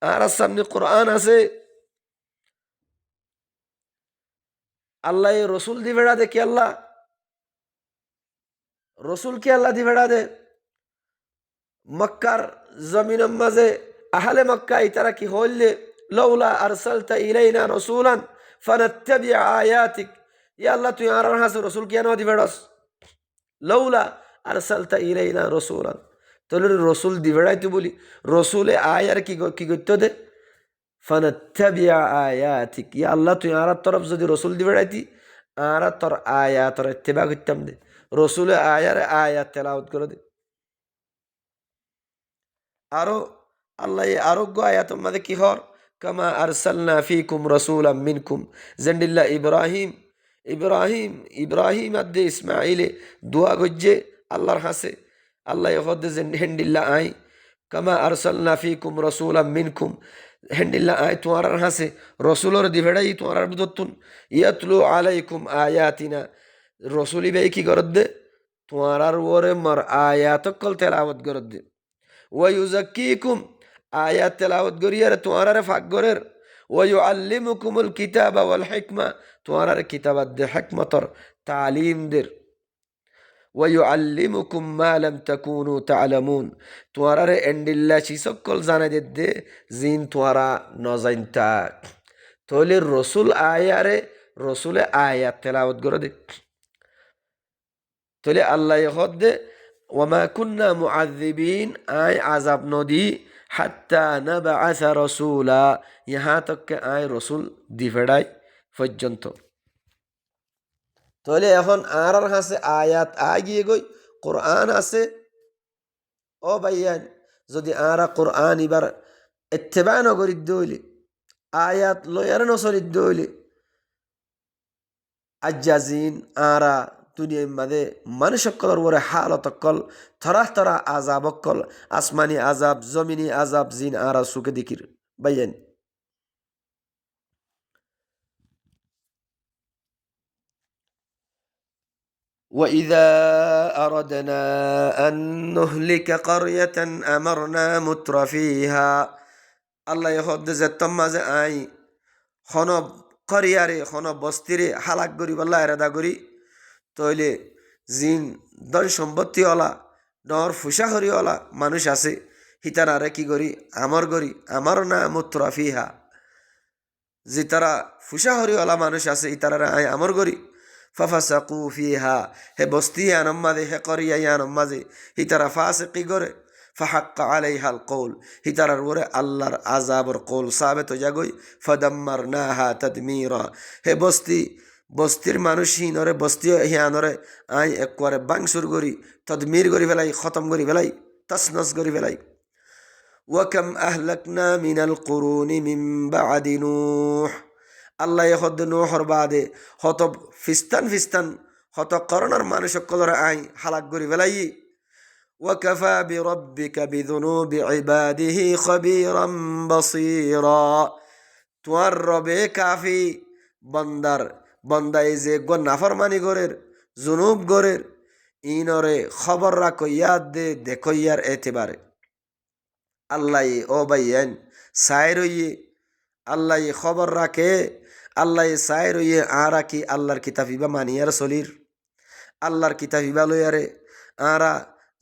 আর সামনে কোরআন আছে আল্লাহ রসুল দিভেড়া দে কি আল্লাহ রসুলকে আল্লাহ দিভেড়া দে মক্কার জমিনের মাঝে আহলে মক্কা ইতারা কি হইলে লৌলা আরসালতা ইলাইনা রাসূলান ফানাত্তাবিআ আয়াতিক ইয়া আল্লাহ তুই আর হাসে রসুল কেন দিবেড়স লৌলা আরসালতা ইলাইনা রাসূলান তাহলে রসুল দিবেড়াই তুই বলি রসুলে আয়ার কি করতে দে ফানাত্তাবিআ আয়াতিক ইয়া আল্লাহ তুই আর তরফ যদি রসুল দিবেড়াইতি আর তোর আয়াতর ইত্তেবা করতাম দে রসুলে আয়ার আয়াত তেলাওয়াত করে দে আরো আল্লাহ আরোগ্য আয়াত মাঝে কি হর কামা আরসালনা ফিকুম রাসূলাম মিনকুম জেন্ডিল্লা ইব্রাহিম ইব্রাহিম ইব্রাহিম আদে ইসমাইলে দোয়া গজ্জে আল্লাহর হাসে আল্লাহ হদে হেন্ডিল্লা আই কামা আরসালনা ফিকুম রাসূলাম মিনকুম হেন্ডিল্লা আই তোমার হাসে রসুলর দিভেড়াই তোমার বুধতুন ইয়াতলু আলাইকুম আয়াতিনা রসুলি ভাই কি গরদ দে তোমার ওরে মর আয়াতকল তেলাওয়াত গরদ দে ওয়াইউজাক্কিকুম আয়াত তেলাওয়াত গরিয়ার তোমার ফাঁক গরের ওয়াইউআল্লিমুকুমুল কিতাবা ওয়াল হিকমা তোমার কিতাবাত দে হিকমতর তালিম দের ওয়াইউআল্লিমুকুম মা লাম তাকুনু তা'লামুন তোমার এন্ডিল্লা চিসকল জানা দে জিন তোরা নজাইনতা তইলে রসুল আয়ারে রসুলে আয়াত তেলাওয়াত গরে দে তইলে আল্লাহ হদে ওয়ামা কুন্না মুআযযিবিন আই আযাব নদী হাত্তা নাবআসা রাসূলা ইহা তক আই রসুল দিফেড়াই পর্যন্ত তাহলে এখন আর হাসে আয়াত আগিয়ে গই কোরআন আছে ও ভাইয়ান যদি আরা কোরআন এবার ইত্তেবা নগরিত দইলে আয়াত লয়ার নসরিত দইলে আজ্জাজিন আরা দুনিয়ার মাঝে মানুষকলের ওরে হালতকল থরাহ তরা আজাবকল আসমানি আজাব জমিনি আজাব জিন আরা সুকে দিকির বাইয়েন وإذا أردنا أن نهلك قرية أمرنا متر فيها الله يهد زتم مازه آي خنو قرية خنو بستيري حلاق গরি والله إرادة গরি তইলে জিন ধন সম্পত্তিওয়ালা নর ফুসাহরিওয়ালা মানুষ আছে হিতারারে কি করি আমার না মুত্রাফিহা যে তারা ফুসাহরিওয়ালা মানুষ আছে ইতারারে আই আমর করি ফাফাসাকু ফিহা হে বস্তি আনম্মাদে হে করিয়া আনম্মাদে হিতারা ফাসিকি করে ফাহাক্কা আলাইহাল কৌল হিতারার ওরে আল্লাহর আজাবর কৌল সাবেত জাগই ফাদাম্মারনাহা তাদমীরা হে বস্তির মানুষ হিনরে বস্তি হিয়ানরে আই একবারে বাংসুর করি তদমির করি ফেলাই খতম করি ফেলাই তসনস করি ফেলাই ওয়াকাম আহলাকনা মিনাল কুরুনি মিন বাদি নূহ আল্লাহ হদ নূহর বাদে হত ফিস্তান হত করোনার মানুষ সকলরে আই হালাক করি ফেলাই ওয়াকাফা বিরব্বিকা বিযুনুবি ইবাদিহি খবীরাম বাসীরা তোমার রবে কাফি বন্দাই যে নাফরমানি গরের জুনুব গরের ইনরে খবর রাখো ইয়াদ দে দেখো ইয়ার এতেবারে আল্লাহ ও ভাইয়েন সাই রইয়ে আল্লাহ খবর রাখে আল্লাহ সাই রইয়ে আরা কি আল্লাহর কিতাবিবা মানিয়ার চলির আল্লাহর কিতাবিবা লইয়ারে আরা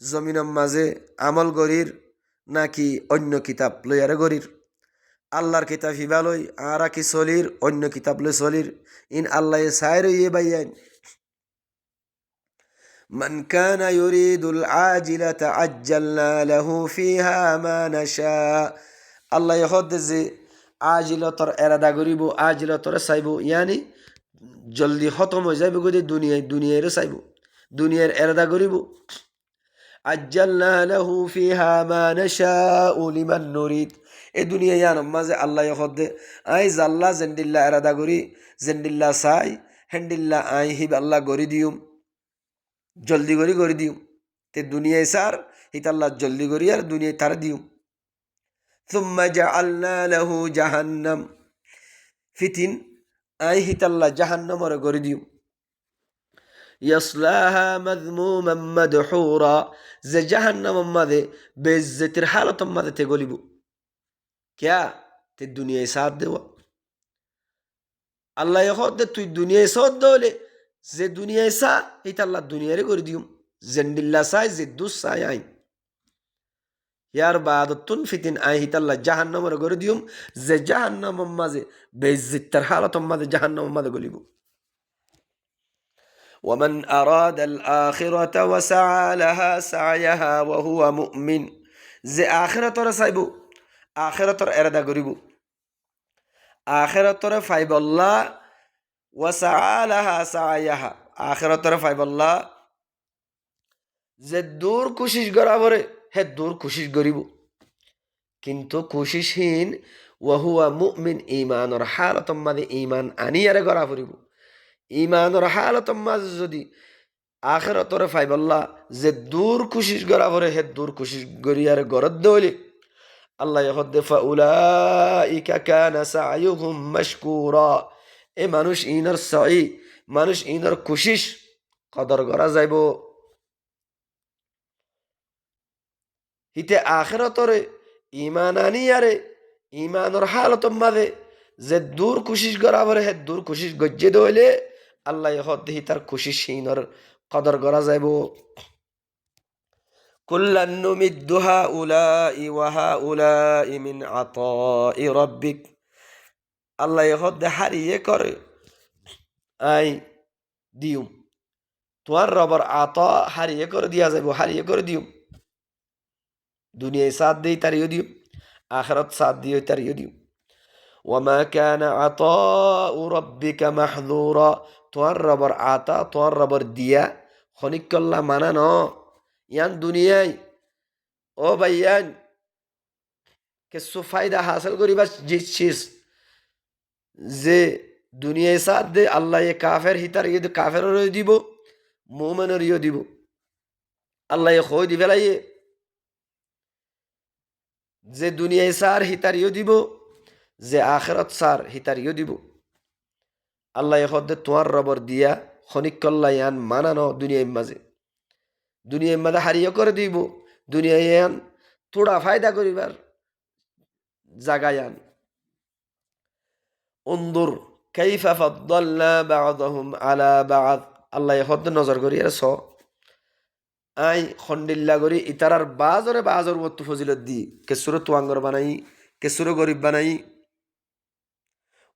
জমিনের মাঝে আমল গরির নাকি অন্য কিতাব লইয়ারে গরির আল্লাহর কিতাব হিবালই আরা কি চলির অন্য কিতাব লই চলির ইন আল্লাহ সাই রইয়ে বাইয়ান মান কানা ইউরিদুল আজিলাতা আজ্জালনা লাহু ফিহা মা নাশা। আল্লাহ হদ যে আজিলতর এরাদা করিব, আজিলতর চাইব, ইয়ানি জলদি খতম হয়ে যাইব গদি দুনিয়ারে চাইব, দুনিয়ার এরাদা করিব। আজ্জালনা লাহু ফিহা মা নাশাউ লিমান নুরিদ। এ দুনিয়া ইয়ানোর মাঝে আল্লাহ হদে আই জাল্লা জেন্ডিল্লা এরাদা করি, জেন্ডিল্লা চাই হেন্ডিল্লা আই হিব আল্লাহ গড়ি দিউম, জলদি গড়ি দিউম। তে দুনিয়ায় সার হিতাল্লা জলদি করি আর দুনিয়ায় তার দিউম। থুম্মা জাআলনা লাহু জাহান্নাম, ফিতিন আই হিতাল্লা জাহান্নামরে গড়ি দিউম। ইয়াসলাহা মাযমুমান মাদহুরা, যে জাহান্নামের মাঝে বেইজ্জতির হালতের মাঝে তে গলিব। ক্যা? তে দুনিয়ায় সাথ দেওয়া। আল্লাহ দে তুই দুনিয়ায় সাথ দলে, যে দুনিয়ায় সা হিতাল্লা দুনিয়ারে করে দিউম, জেন্ডিল্লা চাই যে দুস চাই আই ইয়ার বাদতুন ফিতিন আই হিতাল্লা জাহান্নামরে করে দিউম, যে জাহান্নামের মাঝে বেইজ্জতির হালতের মাঝে জাহান্নামের মাঝে গলিব। ومن أراد الآخرة وسعى لها سعيها وهو مؤمن, যে আখিরাতরে চাইব, আখিরাতর এরাদা করিব, আখিরাতরে ফাইবল্লাহ, ওয়াসআ লাহা সায়াহা, আখিরাতরে ফাইবল্লাহ, যে দূর কোশিশ করা পরে হে দূর কোশিশ করিব, কিন্তু কোশিশহীন ওয়াহুয়া মুমিন, ইমানর হালতর মাঝে ইমান আনিয়ারে করা পড়িব। ইমানর হালতর মাঝে যদি আখিরাতরে ফাইবল্লাহ, যে দূর কোশিশ করা পরে হে দূর কোশিশ করিয়ারে গরদ দইলে আল্লাহ হদ্দে ফাউলাইকা কানা সাইয়ুহুম মাশকুরা, এ মানুষ ইনার সাই, মানুষ ইনার কোশিশ কদর করা যাইব। হিতে আখিরাতরে ইমান আনিয়ারে ইমানর হালতর মাঝে যে দূর কোশিশ করা পরে হে দূর কোশিশ গজ্জে দইলে আল্লাহ হদ্দে হিতার কোশিশ ইনার কদর করা যাইব। কুল্লান নুমিদ্দু হাউলাই ওয়া হাউলাই মিন আতাই রাব্বিক, আল্লাহ হদ্দে হারিয়ে করে আই দিউম, তোমার রবর আতা হারিয়ে করে দিয়া যাইব, হারিয়ে করে দিউম। দুনিয়ায় সাথ দিই তারিও দিউম, আখিরাত সাথ দিও তারিও দিউম। ওয়ামা কানা আতাউ রাব্বিকা মাহযুরা, তোমার রবর আতা, তোমার রবর দিয়া খনিকল্লা মানা ন। ইয়ান দুনিয়ায় ও ভাইয়ান কিছু ফায়দা হাসিল করিবা জিতছিস, যে দুনিয়ায় সাথ দে আল্লাহ এ কাফের হিতার ইয়ে কাফেরও দিব, মুমিনের ইয়ে দিব, আল্লাহ খই দি ফেলাইয়ে। যে দুনিয়ায় সার হিতার ইয়ে দিব, যে আখিরাত সার হিতার ইয়ে দিব। আল্লাহ হদ্দে তোমার রবর দিয়া খনিকল্লা ইয়ান মানানো দুনিয়ার মাঝে, দুনিয়ার মাঝে হারিয়ে করে দিব, দুনিয়ায় ইয়ান থোড়া ফায়দা করিবার জাগায়ান। উনদুর কাইফা ফাদ্দালনা বা'দাহুম আলা বা'দ, আল্লাহ হদ্দে নজর করি আর স আই খন্ডিল্লা করি ইতারার বাজরে বাজর মতো ফজিলত দি, কেসুরে তুয়াঙ্গর বানাই, কেসুরে গরিব বানাই।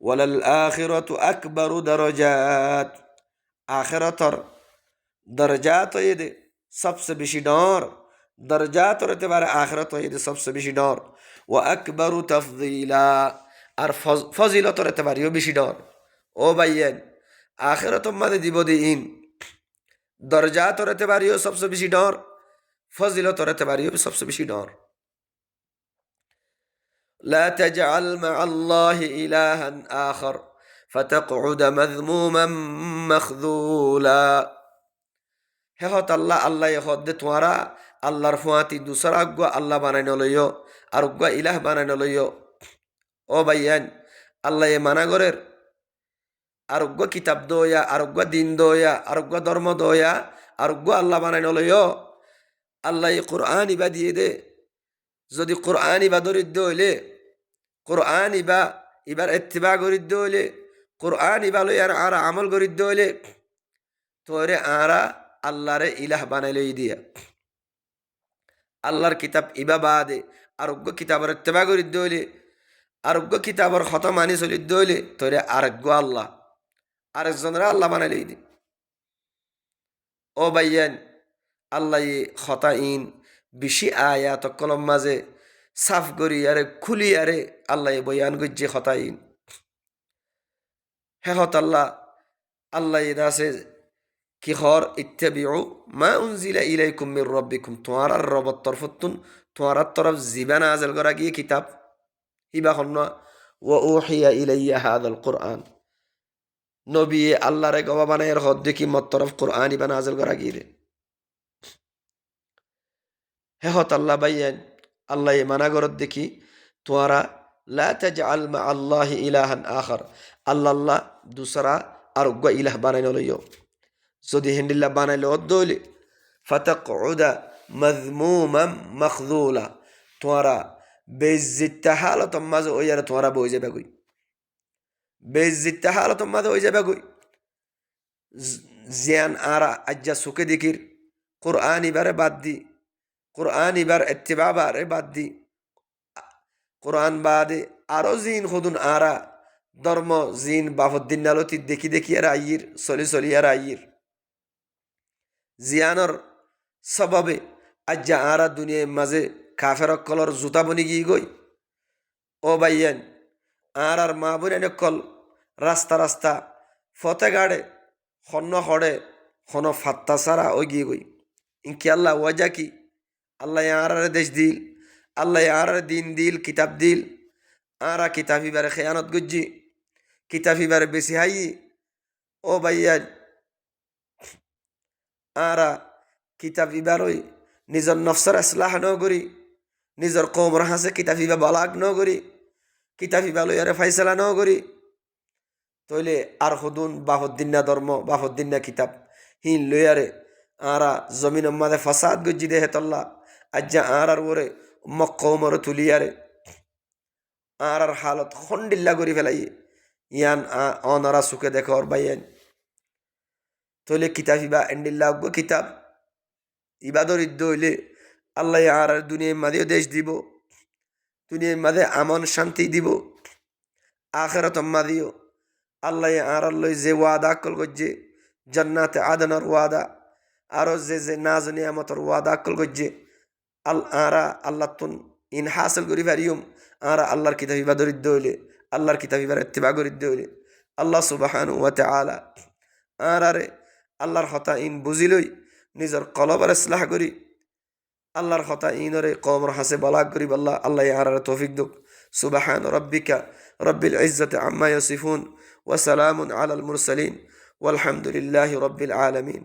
ওয়ালাল আখিরাতু আকবারু দারাজাত, আখিরাতর দরজাত হইদে সবসে বেশি ডর, দরজাত হতে পারে আখিরাত হইদে সবসে বেশি ডর। ওয়া আকবারু তাফযীলা, আর ফজিলত হতে পারেও বেশি ডর। ও ভাইয়েন আখিরাত মাঝে দিব দিন, দরজাত হতে পারেও সবসে বেশি ডর, ফজিলত হতে পারেও সবসে বেশি ডর। لا تجعل مع الله إلها آخر فتقعد مذموما مخذولا, হে হত আল্লাহ, আল্লাহ হদ দে তোমারা আল্লাহর ফুয়াতি দুসরা আগুয়া আল্লাহ বানাই নলইয়, আর উগুয়া ইলাহ বানাই নলইয়। ও ভাইয়ান আল্লাহ এ মানা করের, আর উগুয়া কিতাব দয়া, আর উগুয়া দিন দয়া, আর উগুয়া ধর্ম দয়া, আর উগুয়া আল্লাহ বানাই নলইয়। আল্লাহ এ কোরআন ইবা দিয়ে দে, যদি কোরআন ইবা দরিদ্র হইলে, কোরআন ইবা ইবার এত্তিবা গরিদ্র হইলে, কোরআন ইবা লই আর আমল গরিদ্র হইলে, তোরে আরা আল্লাহরে ইলাহ বানাই লই দিয়া। আল্লাহর কিতাব ইবা বাদে আরোগ্য কিতাবের এত্তেবা গরিদ্র হইলে, আরোগ্য কিতাবের খত মানি চলিদ্র হইলে তোরে আরোগ্য আল্লাহ আরেকজনের আল্লাহ বানাই লই দি। ও বাইয়ান আল্লাহ হতা ইন বেশি আয়াত কলম মাঝে সাফ করি আরে খুলি আরে আল্লাহ বয়ান গজ্জে হতা ইন হে হত আল্লাহ আল্লাহ দাসে কি হর ইত্তাবিউ মা উনজিলা ইলাইকুম মির রাব্বিকুম তোমার রবত তরফতুন তোমার তরফ জিবান আজল করা গিয়ে কিতাব হিবা হন্ন ওয়া উহিয়া ইলাইয়া হাদাল কুরআন নবী আল্লাহরে গবা বানায়ের হদ দেখি মত তরফ কুরআন ইবা নাজল করা গিয়ে হে হত আল্লাহ বাইয়ান আল্লাহ মানা করত দেখি তোয়ারা লা তাজআল মা আল্লাহি ইলাহান আখার আল্লাহ আল্লাহ দুসরা আরোগ্য ইলাহ বানাইন লইও যদি হেন্ডিল্লা বানাইলে অদ্দইলে ফাতাকউদা মাযমুমান মাখযুলা তোয়ারা বেইজ্জত হালত মাঝে ওইয়ারে তোয়ারা বই যাবে কই বেইজ্জত হালত মাঝে ওই যাবে কই জিয়ান আরা আজ্জা সুকে দিকির কোরআন ইবারে বাদ দি কোরআন ইবার এত্তিবা বারে বাদ দি কোরআন বাদে আরো জিন খুদুন আরা ধর্ম জিন বাফুদ্দিন আলতি দেখি দেখি আর আইর চলি চলি আর আইর জিয়ানর স্বভাবে আজ্জা আরা দুনিয়ার মাঝে কাফের কলর জুতা বনি গিয়ে গই ও বাইয়ান আর মা বোন কল রাস্তা রাস্তা ফতে গাড়ে হন্য হড়ে হন ফাত্তা সারা ও গিয়ে গই ইনকি আল্লাহ ওয়াজা কি আল্লাহ আর দেশ দিল আল্লাহ আর দিন দিল কিতাব দিল আরা কিতাবিবারে খেয়ানত গুজ্জি কিতাবিবারে বেশি হাই ও বাইয়ান আরা কিতাবিবারই নিজর নফসর ইসলাহ ন করি নিজর কৌমর হাসে কিতাবিবা বালাগ ন করি কিতাবিবা লইয়ারে ফাইসলা ন করি তইলে আর হুদুন বাহুদ্দিনা ধর্ম বাহুদ্দিনা কিতাব হিন লইয়ারে আরা জমিন মাদে ফাসাদ গুজ্জি দেহে তল্লা আজ্জা আর ওরে মক্কৌমর তুলিয়ারে আর হালত খন্ডিল্লা করি ফেলাই ইয়ান অনারা সুখে দেখো ওর বাইয়ান তইলে কিতাব ইবা এন্ডিল্লা কিতাব ইবাদর ইদ্দ হইলে আল্লাহ আর দুনিয়ার মাঝেও দেশ দিব দুনিয়ার মাঝে আমন শান্তি দিব আখেরাত মাদিও আল্লাহ আর আল্লাহ যে ওয়াদা কল গজ্জে জান্নাতে আদনার ওয়াদা আরো যে যে নাজ নিয়ামতর ওয়াদা call গজ্জে Ara Allah Tun in হাসিল করি পারিম আরা আল্লাহর কিতাব ইবাদর ইদ্দ হইলে আল্লাহর কিতাব ইবার ইত্তিবা করি ইদ্দ হইলে আল্লাহ সুবহানাহু ওয়া তাআলা আরে আল্লাহর হতা ইন বুঝিলই নিজের কলবার ইসলাহ করি আল্লাহর হতা ইনরে কমর হাসে বালাগ করি আল্লাহ আল্লাহ আর তৌফিক দুক সুবহান রব্বিকা রব্বিল ইজ্জাতি আম্মা ইয়াসিফুন ওয়া সালামুন আলাল মুরসালিন ওয়ালহামদুলিল্লাহি রব্বিল আলামিন